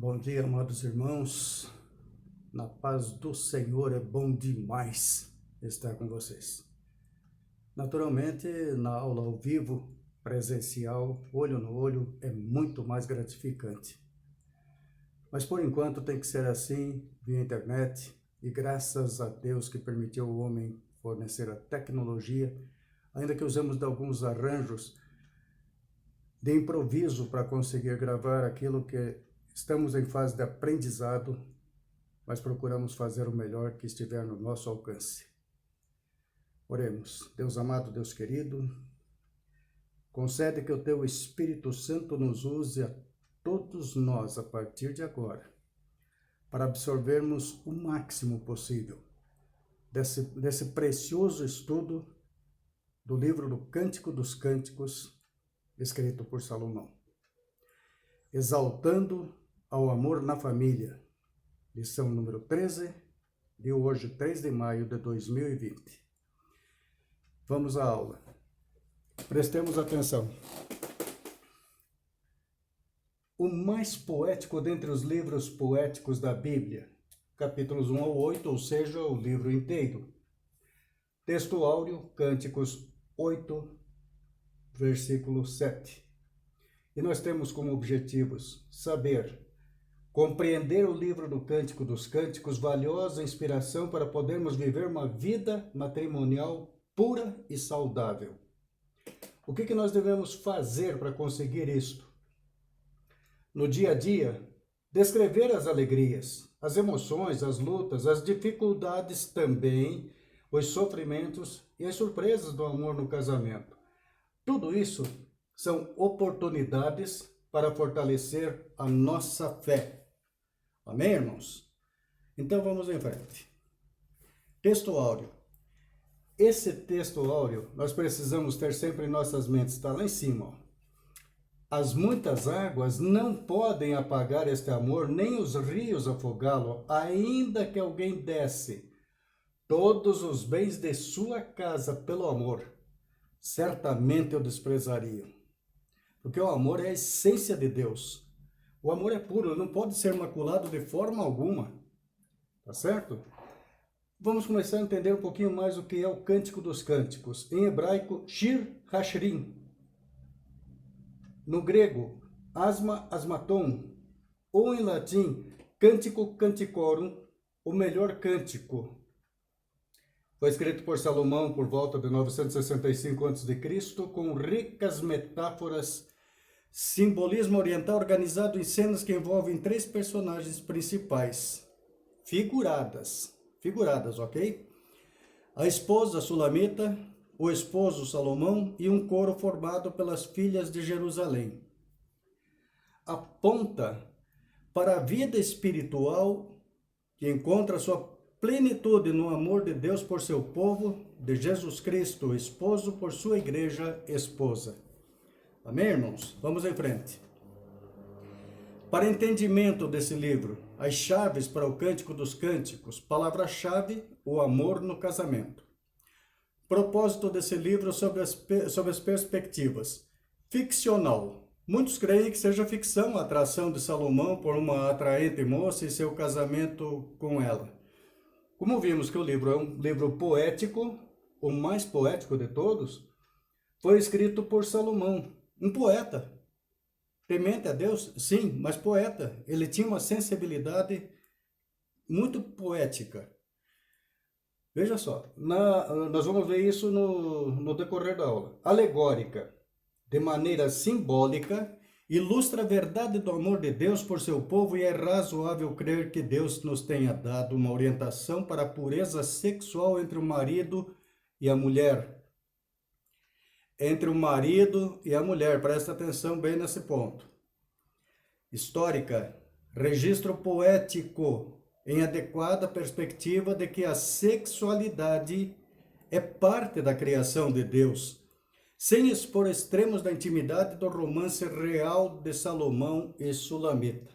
Bom dia, amados irmãos. Na paz do Senhor é bom demais estar com vocês. Naturalmente, na aula ao vivo, presencial, olho no olho, é muito mais gratificante. Mas por enquanto tem que ser assim, via internet, e graças a Deus que permitiu o homem fornecer a tecnologia, ainda que usemos de alguns arranjos de improviso para conseguir gravar aquilo que estamos em fase de aprendizado, mas procuramos fazer o melhor que estiver no nosso alcance. Oremos. Deus amado, Deus querido, concede que o Teu Espírito Santo nos use a todos nós a partir de agora, para absorvermos o máximo possível desse precioso estudo do livro do Cântico dos Cânticos, escrito por Salomão. Exaltando ao amor na família, lição número 13, de hoje, 3 de maio de 2020. Vamos à aula. Prestemos atenção. O mais poético dentre os livros poéticos da Bíblia, capítulos 1 ao 8, ou seja, o livro inteiro. Texto áureo, Cânticos 8, versículo 7. E nós temos como objetivos saber, compreender o livro do Cântico dos Cânticos, valiosa inspiração para podermos viver uma vida matrimonial pura e saudável. O que nós devemos fazer para conseguir isto? No dia a dia, descrever as alegrias, as emoções, as lutas, as dificuldades também, os sofrimentos e as surpresas do amor no casamento. Tudo isso são oportunidades para fortalecer a nossa fé. Amém, irmãos? Então vamos em frente. Texto áureo. Esse texto áureo nós precisamos ter sempre em nossas mentes, está lá em cima. Ó. As muitas águas não podem apagar este amor, nem os rios afogá-lo, ainda que alguém desse todos os bens de sua casa pelo amor, certamente o desprezariam. Porque o amor é a essência de Deus. O amor é puro, não pode ser maculado de forma alguma. Tá certo? Vamos começar a entender um pouquinho mais o que é o Cântico dos Cânticos. Em hebraico, Shir Hashirim. No grego, Asma Asmaton. Ou em latim, Cântico Canticorum, o melhor cântico. Foi escrito por Salomão por volta de 965 a.C., com ricas metáforas, simbolismo oriental organizado em cenas que envolvem 3 personagens principais, figuradas, ok? A esposa Sulamita, o esposo Salomão e um coro formado pelas filhas de Jerusalém. Aponta para a vida espiritual que encontra sua plenitude no amor de Deus por seu povo, de Jesus Cristo, esposo, por sua igreja, esposa. Amém, irmãos? Vamos em frente. Para entendimento desse livro, as chaves para o Cântico dos Cânticos, palavra-chave, o amor no casamento. Propósito desse livro sobre as perspectivas. Ficcional. Muitos creem que seja ficção a atração de Salomão por uma atraente moça e seu casamento com ela. Como vimos que o livro é um livro poético, o mais poético de todos, foi escrito por Salomão, um poeta. Temente a Deus? Sim, mas poeta. Ele tinha uma sensibilidade muito poética. Veja só, nós vamos ver isso no decorrer da aula. Alegórica, de maneira simbólica, ilustra a verdade do amor de Deus por seu povo e é razoável crer que Deus nos tenha dado uma orientação para a pureza sexual entre o marido e a mulher. Entre o marido e a mulher, presta atenção bem nesse ponto. Histórica, registro poético, em adequada perspectiva de que a sexualidade é parte da criação de Deus, sem expor extremos da intimidade do romance real de Salomão e Sulamita.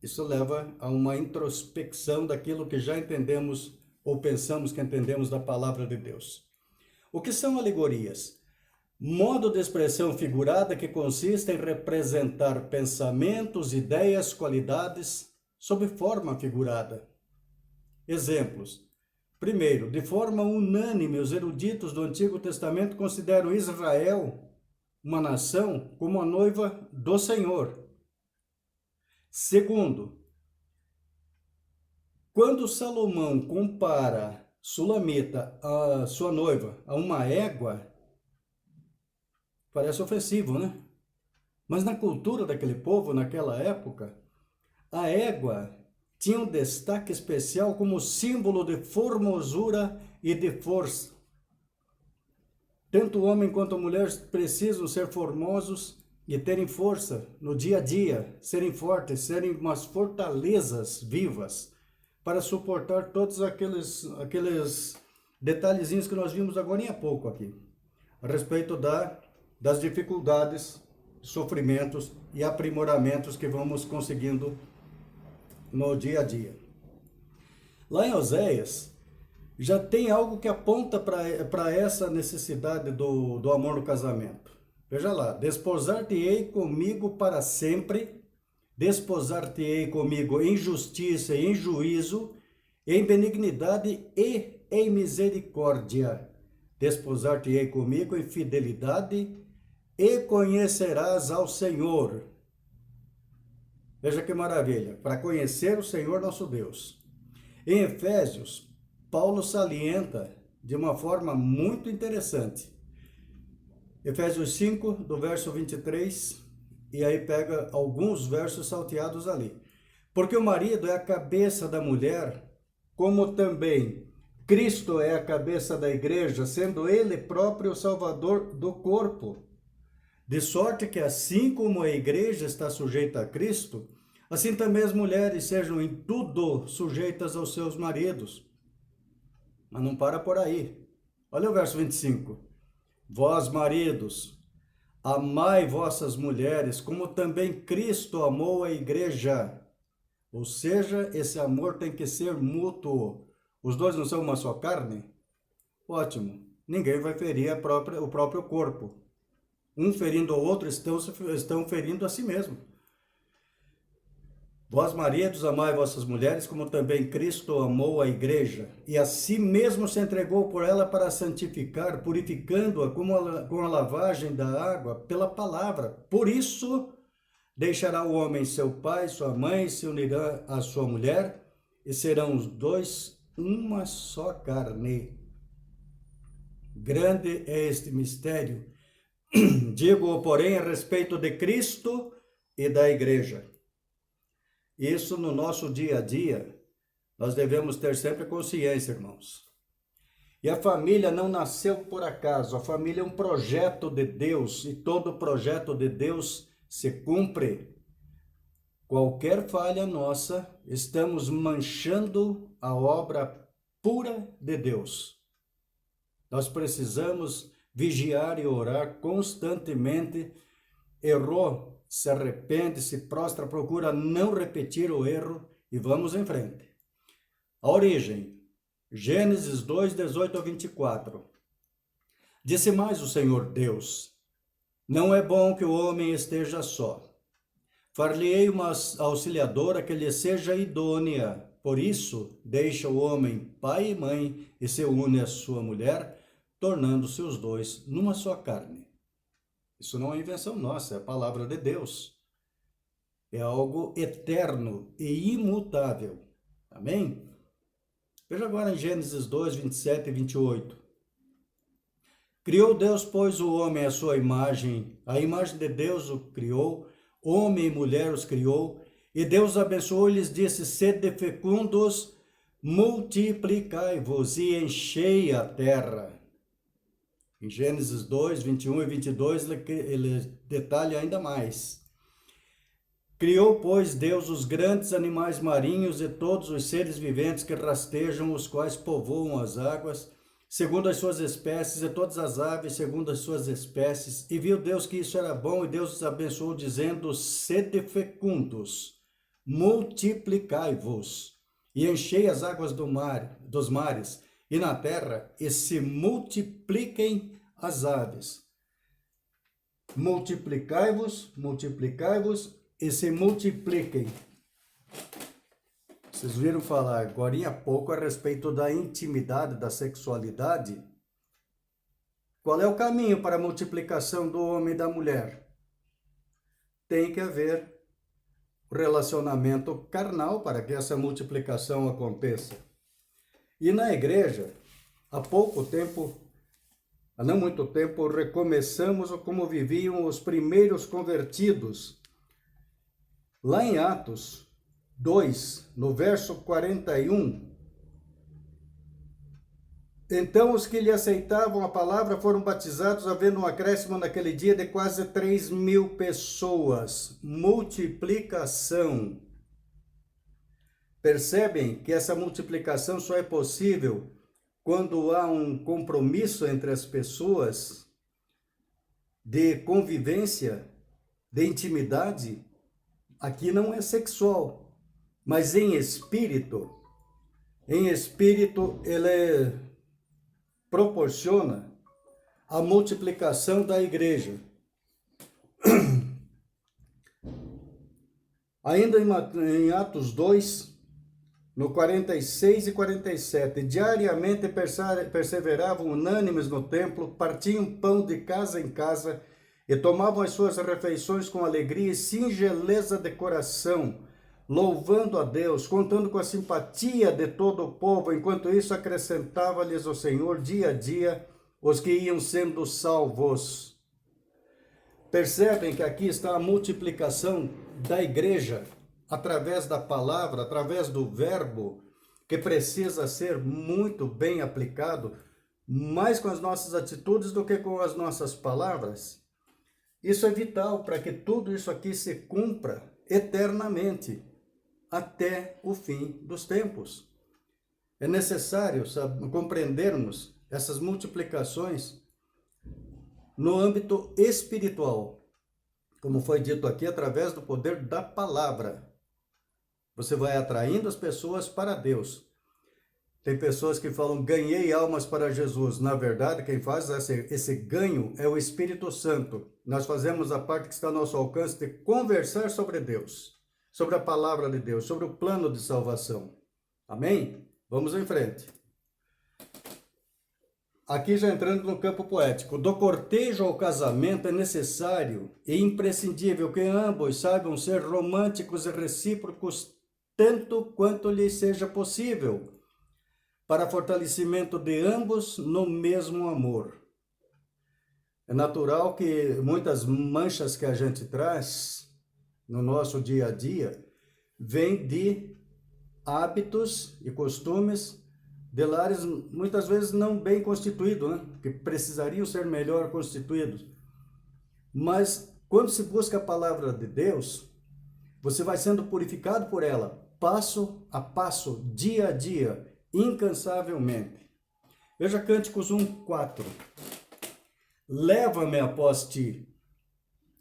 Isso leva a uma introspecção daquilo que já entendemos ou pensamos que entendemos da palavra de Deus. O que são alegorias? Modo de expressão figurada que consiste em representar pensamentos, ideias, qualidades sob forma figurada. Exemplos. Primeiro, de forma unânime, os eruditos do Antigo Testamento consideram Israel, uma nação, como a noiva do Senhor. Segundo, quando Salomão compara Sulamita, a sua noiva, a uma égua, parece ofensivo, né? Mas na cultura daquele povo, naquela época, a égua tinha um destaque especial como símbolo de formosura e de força. Tanto o homem quanto a mulher precisam ser formosos e terem força no dia a dia, serem fortes, serem umas fortalezas vivas para suportar todos aqueles detalhezinhos que nós vimos agora há pouco aqui, a respeito das dificuldades, sofrimentos e aprimoramentos que vamos conseguindo no dia a dia. Lá em Oséias, já tem algo que aponta para essa necessidade do amor no casamento. Veja lá, desposar-te-ei comigo para sempre, desposar-te-ei comigo em justiça e em juízo, em benignidade e em misericórdia. Desposar-te-ei comigo em fidelidade e conhecerás ao Senhor. Veja que maravilha, para conhecer o Senhor nosso Deus. Em Efésios, Paulo salienta de uma forma muito interessante. Efésios 5, do verso 23, e aí pega alguns versos salteados ali. Porque o marido é a cabeça da mulher, como também Cristo é a cabeça da igreja, sendo ele próprio o salvador do corpo. De sorte que assim como a igreja está sujeita a Cristo, assim também as mulheres sejam em tudo sujeitas aos seus maridos. Mas não para por aí. Olha o verso 25. Vós, maridos, amai vossas mulheres, como também Cristo amou a igreja. Ou seja, esse amor tem que ser mútuo. Os dois não são uma só carne? Ótimo. Ninguém vai ferir o próprio corpo. Um ferindo o outro, estão ferindo a si mesmo. Vós, maridos, amai vossas mulheres, como também Cristo amou a igreja, e a si mesmo se entregou por ela para santificar, purificando-a com a lavagem da água pela palavra. Por isso, deixará o homem seu pai, sua mãe, se unirá à sua mulher, e serão os dois uma só carne. Grande é este mistério. Digo, porém, a respeito de Cristo e da igreja. Isso no nosso dia a dia, nós devemos ter sempre consciência, irmãos. E a família não nasceu por acaso, a família é um projeto de Deus, e todo projeto de Deus se cumpre. Qualquer falha nossa, estamos manchando a obra pura de Deus. Nós precisamos vigiar e orar constantemente. Errou, se arrepende, se prostra, procura não repetir o erro e vamos em frente. A origem, Gênesis 2, 18 a 24. Disse mais o Senhor Deus: não é bom que o homem esteja só. Far-lhe-ei uma auxiliadora que lhe seja idônea. Por isso, deixa o homem pai e mãe e se une à sua mulher, tornando-se os dois numa só carne. Isso não é invenção nossa, é a palavra de Deus. É algo eterno e imutável. Amém? Veja agora em Gênesis 2, 27 e 28. Criou Deus, pois, o homem à sua imagem. A imagem de Deus o criou, homem e mulher os criou. E Deus abençoou e lhes disse: sede fecundos, multiplicai-vos e enchei a terra. Em Gênesis 2, 21 e 22, ele detalha ainda mais. Criou, pois, Deus os grandes animais marinhos e todos os seres viventes que rastejam, os quais povoam as águas, segundo as suas espécies, e todas as aves, segundo as suas espécies. E viu Deus que isso era bom, e Deus os abençoou, dizendo: sede fecundos, multiplicai-vos, e enchei as águas dos mares, e na terra, e se multipliquem as aves. multiplicai-vos, multiplicai-vos e se multipliquem. Vocês viram falar agora há pouco a respeito da intimidade, da sexualidade? Qual é o caminho para a multiplicação do homem e da mulher? Tem que haver relacionamento carnal para que essa multiplicação aconteça. E na igreja, há pouco tempo, há não muito tempo, recomeçamos como viviam os primeiros convertidos. Lá em Atos 2, no verso 41, então os que lhe aceitavam a palavra foram batizados, havendo um acréscimo naquele dia de quase 3.000 pessoas. Multiplicação. Percebem que essa multiplicação só é possível quando há um compromisso entre as pessoas de convivência, de intimidade. Aqui não é sexual, mas em espírito. Em espírito, ele proporciona a multiplicação da igreja. Ainda em Atos 2, no 46 e 47, diariamente perseveravam unânimes no templo, partiam pão de casa em casa e tomavam as suas refeições com alegria e singeleza de coração, louvando a Deus, contando com a simpatia de todo o povo. Enquanto isso, acrescentava-lhes o Senhor dia a dia os que iam sendo salvos. Percebem que aqui está a multiplicação da igreja através da palavra, através do verbo, que precisa ser muito bem aplicado, mais com as nossas atitudes do que com as nossas palavras. Isso é vital para que tudo isso aqui se cumpra eternamente, até o fim dos tempos. É necessário compreendermos essas multiplicações no âmbito espiritual, como foi dito aqui, através do poder da palavra. Você vai atraindo as pessoas para Deus. Tem pessoas que falam, ganhei almas para Jesus. Na verdade, quem faz esse ganho é o Espírito Santo. Nós fazemos a parte que está ao nosso alcance de conversar sobre Deus, sobre a palavra de Deus, sobre o plano de salvação. Amém? Vamos em frente. Aqui já entrando no campo poético. Do cortejo ao casamento é necessário e imprescindível que ambos saibam ser românticos e recíprocos tanto quanto lhes seja possível, para fortalecimento de ambos no mesmo amor. É natural que muitas manchas que a gente traz no nosso dia a dia vêm de hábitos e costumes de lares muitas vezes não bem constituídos, né? Que precisariam ser melhor constituídos. Mas quando se busca a palavra de Deus, você vai sendo purificado por ela, passo a passo, dia a dia, incansavelmente. Veja Cânticos 1:4. Leva-me após ti,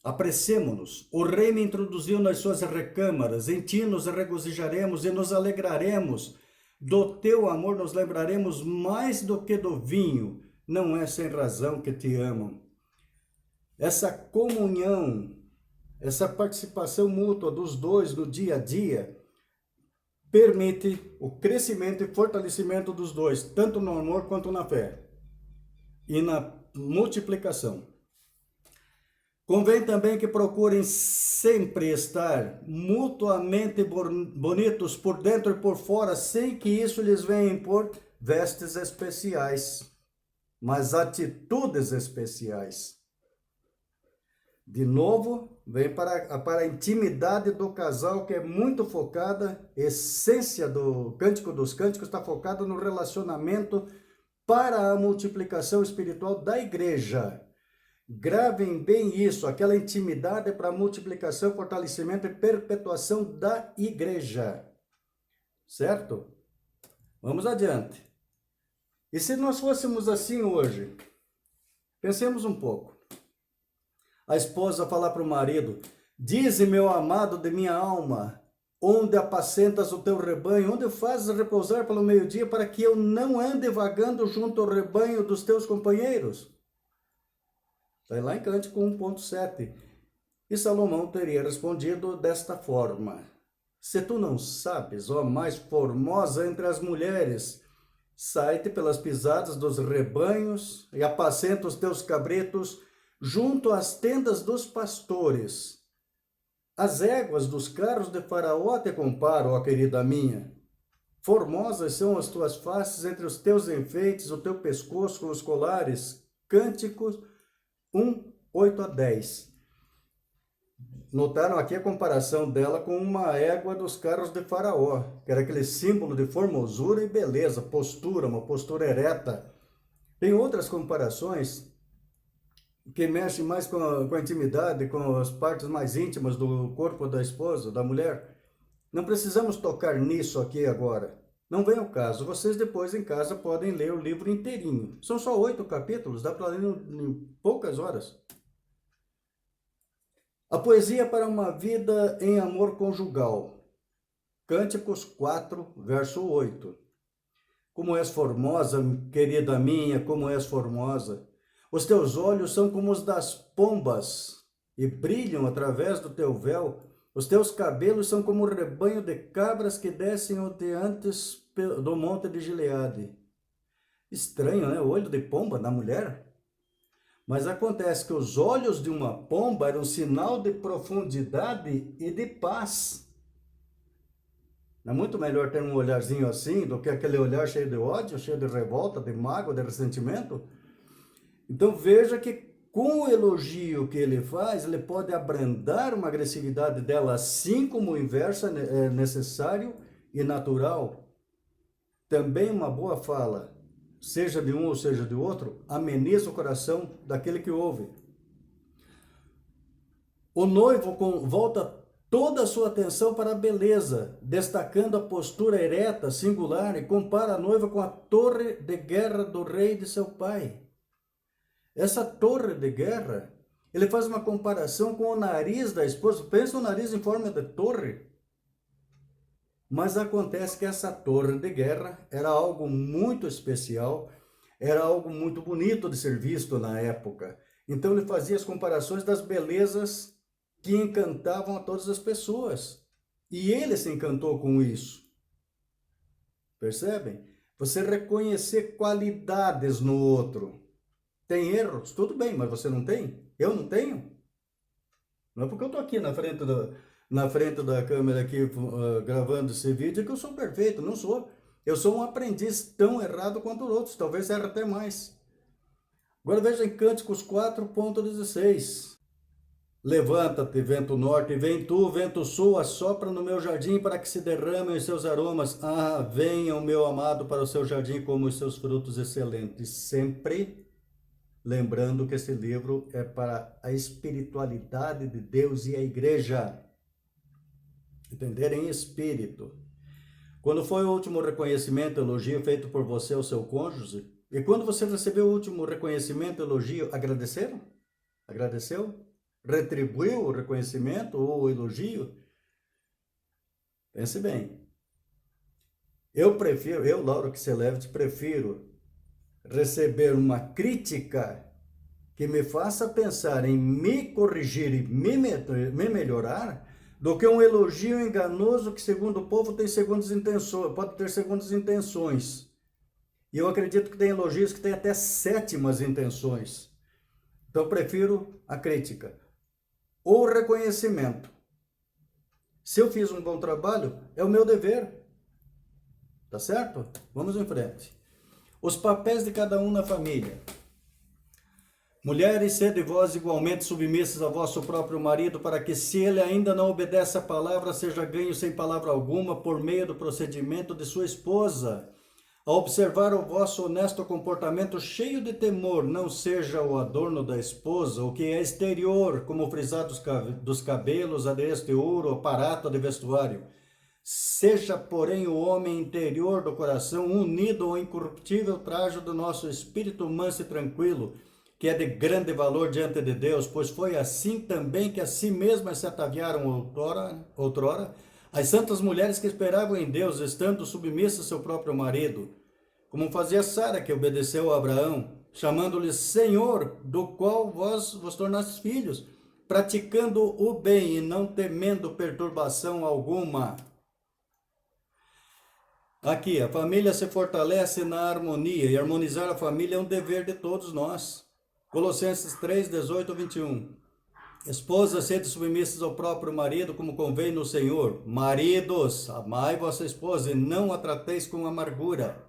apressemo-nos. O rei me introduziu nas suas recâmaras, em ti nos regozijaremos e nos alegraremos. Do teu amor nos lembraremos mais do que do vinho, não é sem razão que te amam. Essa comunhão, essa participação mútua dos dois no dia a dia, permite o crescimento e fortalecimento dos dois, tanto no amor quanto na fé e na multiplicação. Convém também que procurem sempre estar mutuamente bonitos por dentro e por fora, sem que isso lhes venha impor vestes especiais, mas atitudes especiais. De novo, vem para a intimidade do casal, que é muito focada, a essência do Cântico dos Cânticos está focada no relacionamento para a multiplicação espiritual da igreja. Gravem bem isso, aquela intimidade para a multiplicação, fortalecimento e perpetuação da igreja. Certo? Vamos adiante. E se nós fôssemos assim hoje? Pensemos um pouco. A esposa falar para o marido, dize, meu amado de minha alma, onde apacentas o teu rebanho, onde fazes repousar pelo meio-dia, para que eu não ande vagando junto ao rebanho dos teus companheiros? Está lá em Cântico 1.7. E Salomão teria respondido desta forma: se tu não sabes, ó mais formosa entre as mulheres, sai-te pelas pisadas dos rebanhos e apacenta os teus cabritos junto às tendas dos pastores. As éguas dos carros de Faraó te comparo, ó querida minha. Formosas são as tuas faces entre os teus enfeites, o teu pescoço com os colares. Cânticos 1, 8 a 10. Notaram aqui a comparação dela com uma égua dos carros de Faraó, que era aquele símbolo de formosura e beleza, postura, uma postura ereta. Tem outras comparações que mexem mais com a intimidade, com as partes mais íntimas do corpo da esposa, da mulher. Não precisamos tocar nisso aqui agora. Não vem ao caso. Vocês depois em casa podem ler o livro inteirinho. São só 8 capítulos, dá para ler em poucas horas. A poesia para uma vida em amor conjugal. Cânticos 4, verso 8. Como és formosa, querida minha, como és formosa. Os teus olhos são como os das pombas e brilham através do teu véu. Os teus cabelos são como o rebanho de cabras que descem onteantes do monte de Gileade. Estranho, né? O olho de pomba na mulher. Mas acontece que os olhos de uma pomba eram um sinal de profundidade e de paz. É muito melhor ter um olharzinho assim do que aquele olhar cheio de ódio, cheio de revolta, de mágoa, de ressentimento. Então veja que com o elogio que ele faz, ele pode abrandar uma agressividade dela, assim como o inverso é necessário e natural. Também uma boa fala, seja de um ou seja de outro, ameniza o coração daquele que ouve. O noivo volta toda a sua atenção para a beleza, destacando a postura ereta, singular, e compara a noiva com a torre de guerra do rei de seu pai. Essa torre de guerra, ele faz uma comparação com o nariz da esposa. Pensa o nariz em forma de torre. Mas acontece que essa torre de guerra era algo muito especial, era algo muito bonito de ser visto na época. Então ele fazia as comparações das belezas que encantavam a todas as pessoas. E ele se encantou com isso. Percebem? Você reconhecer qualidades no outro. Tem erros? Tudo bem, mas você não tem? Eu não tenho? Não é porque eu estou aqui na frente da câmera aqui gravando esse vídeo que eu sou perfeito, não sou. Eu sou um aprendiz tão errado quanto os outros, talvez erre até mais. Agora veja em Cânticos 4.16. Levanta-te, vento norte, vem tu, vento sul, assopra no meu jardim para que se derramem os seus aromas. Ah, venha o meu amado para o seu jardim como os seus frutos excelentes. Sempre lembrando que esse livro é para a espiritualidade de Deus e a igreja. Entender em espírito. Quando foi o último reconhecimento, elogio feito por você ao seu cônjuge? E quando você recebeu o último reconhecimento, elogio, agradeceram? Agradeceu? Retribuiu o reconhecimento ou o elogio? Pense bem. Eu, Lauro Kselevich, prefiro receber uma crítica que me faça pensar em me corrigir e me melhorar, do que um elogio enganoso que, segundo o povo, tem segundas intenções, pode ter segundas intenções. E eu acredito que tem elogios que têm até sétimas intenções. Então, eu prefiro a crítica. Ou o reconhecimento. Se eu fiz um bom trabalho, é o meu dever. Tá certo? Vamos em frente. Os papéis de cada um na família. Mulheres, sede vós igualmente submissas a vosso próprio marido, para que, se ele ainda não obedece à palavra, seja ganho sem palavra alguma por meio do procedimento de sua esposa. A observar o vosso honesto comportamento cheio de temor, não seja o adorno da esposa, o que é exterior, como o frisar dos cabelos, adereço de ouro, aparato de vestuário. Seja, porém, o homem interior do coração unido ao incorruptível trajo do nosso espírito manso e tranquilo, que é de grande valor diante de Deus, pois foi assim também que a si mesmas se ataviaram outrora as santas mulheres que esperavam em Deus, estando submissas ao seu próprio marido, como fazia Sara, que obedeceu a Abraão, chamando-lhe Senhor, do qual vos tornastes filhos, praticando o bem e não temendo perturbação alguma. Aqui, a família se fortalece na harmonia, e harmonizar a família é um dever de todos nós. Colossenses 3, 18 a 21. Esposas, sede submissas ao próprio marido, como convém no Senhor. Maridos, amai vossa esposa e não a trateis com amargura.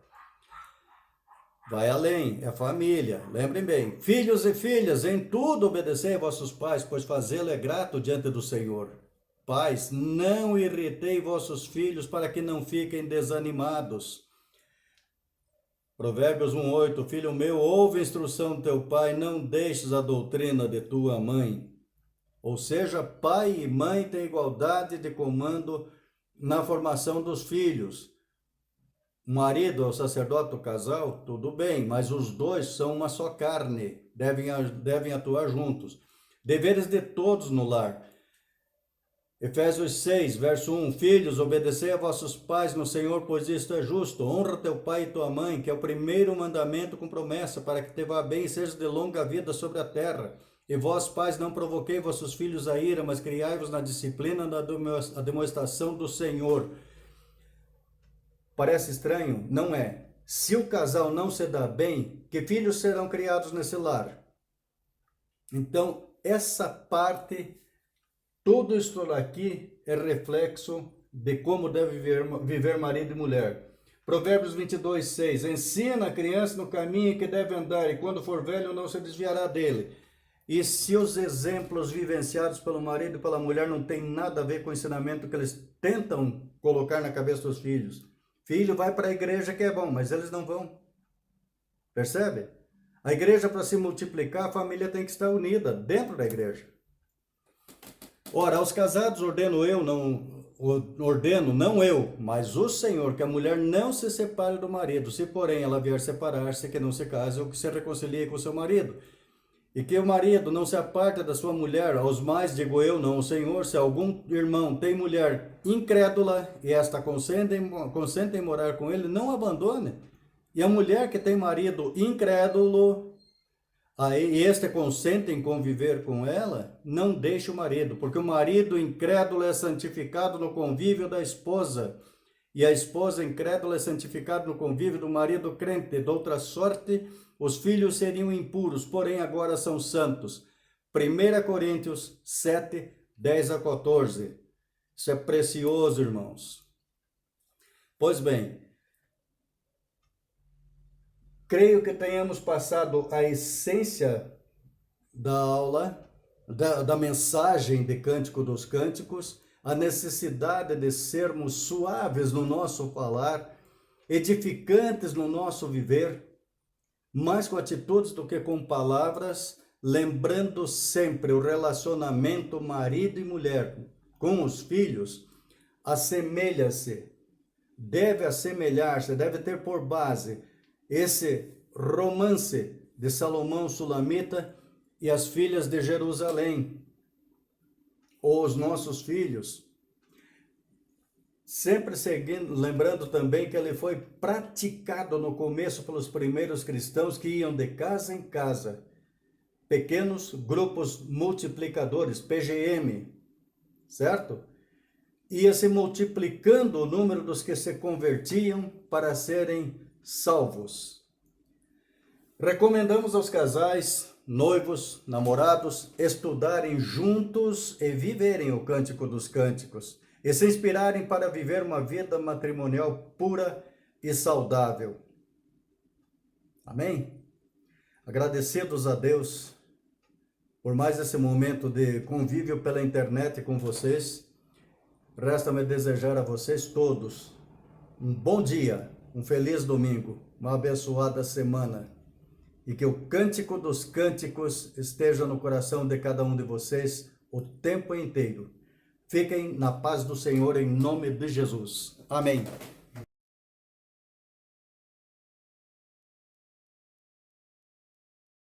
Vai além, é família. Lembrem bem. Filhos e filhas, em tudo obedecei a vossos pais, pois fazê-lo é grato diante do Senhor. Pais, não irritei vossos filhos para que não fiquem desanimados. Provérbios 1:8. Filho meu, ouve a instrução do teu pai, não deixes a doutrina de tua mãe. Ou seja, pai e mãe têm igualdade de comando na formação dos filhos. O marido é o sacerdote do casal, tudo bem, mas os dois são uma só carne, devem atuar juntos. Deveres de todos no lar. Efésios 6, verso 1. Filhos, obedecei a vossos pais no Senhor, pois isto é justo. Honra teu pai e tua mãe, que é o primeiro mandamento com promessa, para que te vá bem e sejas de longa vida sobre a terra. E vós, pais, não provoquei vossos filhos a ira, mas criai-vos na disciplina da demonstração do Senhor. Parece estranho? Não é. Se o casal não se dá bem, que filhos serão criados nesse lar? Então, essa parte, tudo isso aqui é reflexo de como deve viver marido e mulher. Provérbios 22, 6. Ensina a criança no caminho que deve andar, e quando for velho não se desviará dele. E se os exemplos vivenciados pelo marido e pela mulher não tem nada a ver com o ensinamento que eles tentam colocar na cabeça dos filhos? Filho, vai para a igreja que é bom, mas eles não vão. Percebe? A igreja, para se multiplicar, a família tem que estar unida dentro da igreja. Ora, aos casados ordeno, não eu, mas o Senhor, que a mulher não se separe do marido, se porém ela vier separar-se, que não se case ou que se reconcilie com seu marido. E que o marido não se aparte da sua mulher, aos mais digo eu, não o Senhor, se algum irmão tem mulher incrédula e esta consente em morar com ele, não abandone. E a mulher que tem marido incrédulo, e este consente em conviver com ela, não deixe o marido, porque o marido incrédulo é santificado no convívio da esposa, e a esposa incrédula é santificada no convívio do marido crente. De outra sorte, os filhos seriam impuros, porém agora são santos. 1 Coríntios 7, 10 a 14. Isso é precioso, irmãos. Pois bem, creio que tenhamos passado a essência da aula, da mensagem de Cântico dos Cânticos, a necessidade de sermos suaves no nosso falar, edificantes no nosso viver, mais com atitudes do que com palavras, lembrando sempre o relacionamento marido e mulher com os filhos, deve assemelhar-se, deve ter por base esse romance de Salomão Sulamita e as filhas de Jerusalém, ou os nossos filhos, sempre seguindo, lembrando também que ele foi praticado no começo pelos primeiros cristãos que iam de casa em casa, pequenos grupos multiplicadores, PGM, certo? Ia se multiplicando o número dos que se convertiam para serem salvos. Recomendamos aos casais, noivos, namorados, estudarem juntos e viverem o Cântico dos Cânticos e se inspirarem para viver uma vida matrimonial pura e saudável. Amém? Agradecidos a Deus por mais esse momento de convívio pela internet com vocês, resta-me desejar a vocês todos um bom dia, um feliz domingo, uma abençoada semana. E que o Cântico dos Cânticos esteja no coração de cada um de vocês o tempo inteiro. Fiquem na paz do Senhor em nome de Jesus. Amém.